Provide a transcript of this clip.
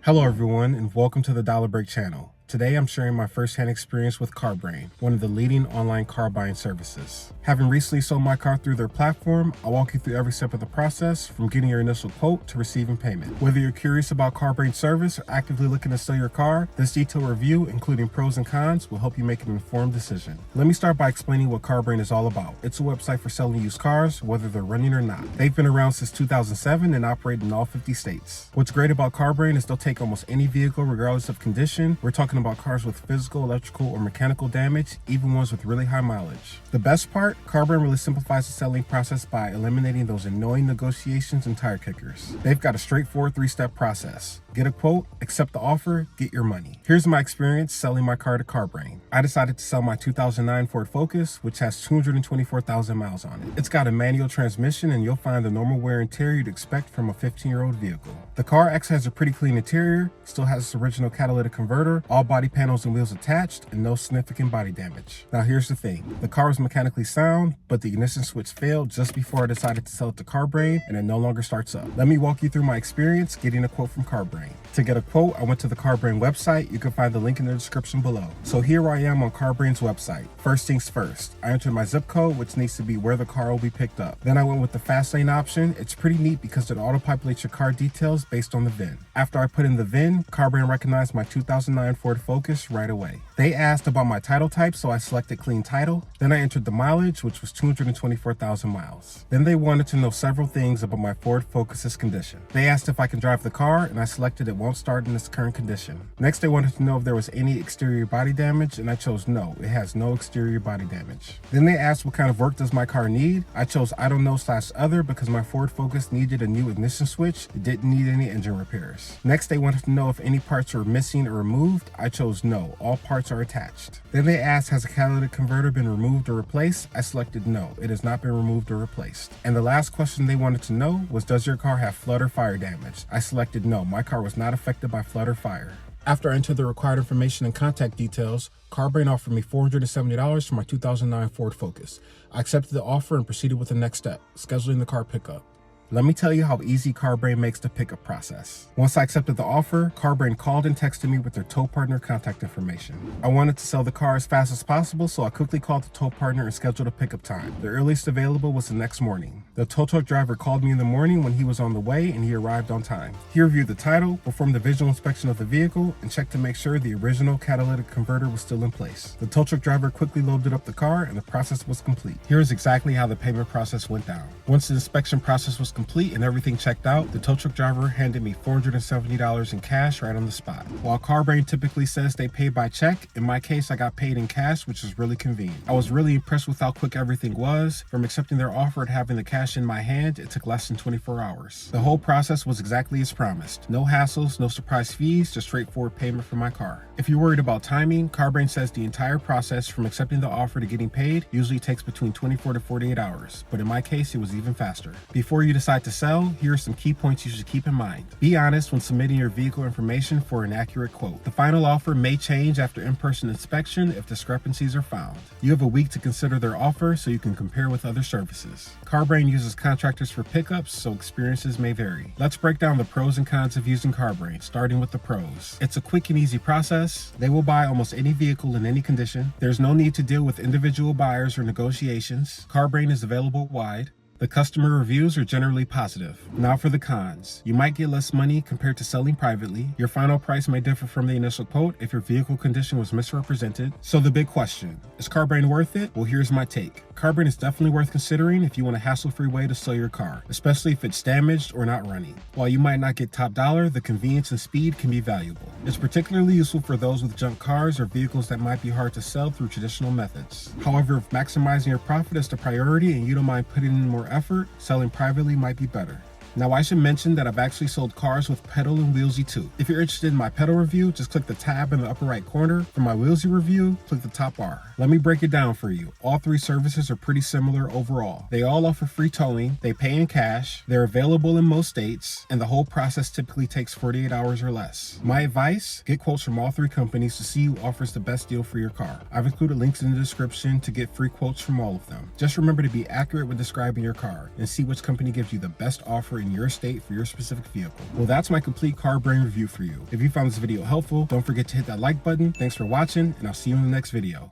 Hello everyone and welcome to the Dollar Break channel. Today I'm sharing my first-hand experience with CarBrain, one of the leading online car buying services. Having recently sold my car through their platform, I'll walk you through every step of the process from getting your initial quote to receiving payment. Whether you're curious about CarBrain service or actively looking to sell your car, this detailed review, including pros and cons, will help you make an informed decision. Let me start by explaining what CarBrain is all about. It's a website for selling used cars, whether they're running or not. They've been around since 2007 and operate in all 50 states. What's great about CarBrain is they'll take almost any vehicle regardless of condition. We're talking about cars with physical, electrical, or mechanical damage, even ones with really high mileage. The best part, CarBrain really simplifies the selling process by eliminating those annoying negotiations and tire kickers. They've got a straightforward 3-step process. Get a quote, accept the offer, get your money. Here's my experience selling my car to CarBrain. I decided to sell my 2009 Ford Focus, which has 224,000 miles on it. It's got a manual transmission and you'll find the normal wear and tear you'd expect from a 15-year-old vehicle. The car actually has a pretty clean interior, still has its original catalytic converter, all body panels and wheels attached, and no significant body damage. Now here's the thing, the car was mechanically sound, but the ignition switch failed just before I decided to sell it to CarBrain and it no longer starts up. Let me walk you through my experience getting a quote from CarBrain. To get a quote, I went to the CarBrain website. You can find the link in the description below. So here I am on CarBrain's website. First things first, I entered my zip code, which needs to be where the car will be picked up. Then I went with the fast lane option. It's pretty neat because it auto-populates your car details based on the VIN. After I put in the VIN, CarBrain recognized my 2009 Ford Focus right away. They asked about my title type, so I selected clean title. Then I entered the mileage, which was 224,000 miles. Then they wanted to know several things about my Ford Focus's condition. They asked if I can drive the car, and I selected it won't start in its current condition. Next, they wanted to know if there was any exterior body damage, and I chose no, it has no exterior body damage. Then they asked what kind of work does my car need. I chose I don't know / other because my Ford Focus needed a new ignition switch. It didn't need any engine repairs. Next, they wanted to know if any parts were missing or removed. I chose no, all parts are attached. Then they asked, has the catalytic converter been removed or replaced? I selected no, it has not been removed or replaced. And the last question they wanted to know was, does your car have flood or fire damage? I selected no, my car was not affected by flood or fire. After I entered the required information and contact details, CarBrain offered me $470 for my 2009 Ford Focus. I accepted the offer and proceeded with the next step, scheduling the car pickup. Let me tell you how easy CarBrain makes the pickup process. Once I accepted the offer, CarBrain called and texted me with their tow partner contact information. I wanted to sell the car as fast as possible, so I quickly called the tow partner and scheduled a pickup time. The earliest available was the next morning. The tow truck driver called me in the morning when he was on the way, and he arrived on time. He reviewed the title, performed a visual inspection of the vehicle, and checked to make sure the original catalytic converter was still in place. The tow truck driver quickly loaded up the car, and the process was complete. Here is exactly how the payment process went down. Once the inspection process was complete and everything checked out, the tow truck driver handed me $470 in cash right on the spot. While CarBrain typically says they pay by check, in my case I got paid in cash, which is really convenient. I was really impressed with how quick everything was. From accepting their offer and having the cash in my hand, it took less than 24 hours. The whole process was exactly as promised. No hassles, no surprise fees, just straightforward payment for my car. If you're worried about timing, CarBrain says the entire process from accepting the offer to getting paid usually takes between 24 to 48 hours, but in my case it was even faster. Before you decide to sell, here are some key points you should keep in mind. Be honest when submitting your vehicle information for an accurate quote. The final offer may change after in-person inspection if discrepancies are found. You have a week to consider their offer so you can compare with other services. CarBrain uses contractors for pickups, so experiences may vary. Let's break down the pros and cons of using CarBrain, starting with the pros. It's a quick and easy process. They will buy almost any vehicle in any condition. There's no need to deal with individual buyers or negotiations. CarBrain is available wide. The customer reviews are generally positive. Now for the cons. You might get less money compared to selling privately. Your final price may differ from the initial quote if your vehicle condition was misrepresented. So the big question, is CarBrain worth it? Well, here's my take. CarBrain is definitely worth considering if you want a hassle-free way to sell your car, especially if it's damaged or not running. While you might not get top dollar, the convenience and speed can be valuable. It's particularly useful for those with junk cars or vehicles that might be hard to sell through traditional methods. However, if maximizing your profit is the priority and you don't mind putting in more effort, selling privately might be better. Now I should mention that I've actually sold cars with Peddle and Wheelzy too. If you're interested in my Peddle review, just click the tab in the upper right corner. For my Wheelzy review, click the top bar. Let me break it down for you. All three services are pretty similar overall. They all offer free towing, they pay in cash, they're available in most states, and the whole process typically takes 48 hours or less. My advice, get quotes from all three companies to see who offers the best deal for your car. I've included links in the description to get free quotes from all of them. Just remember to be accurate when describing your car and see which company gives you the best offer in your state for your specific vehicle. Well, that's my complete CarBrain review for you. If you found this video helpful, don't forget to hit that like button. Thanks for watching, and I'll see you in the next video.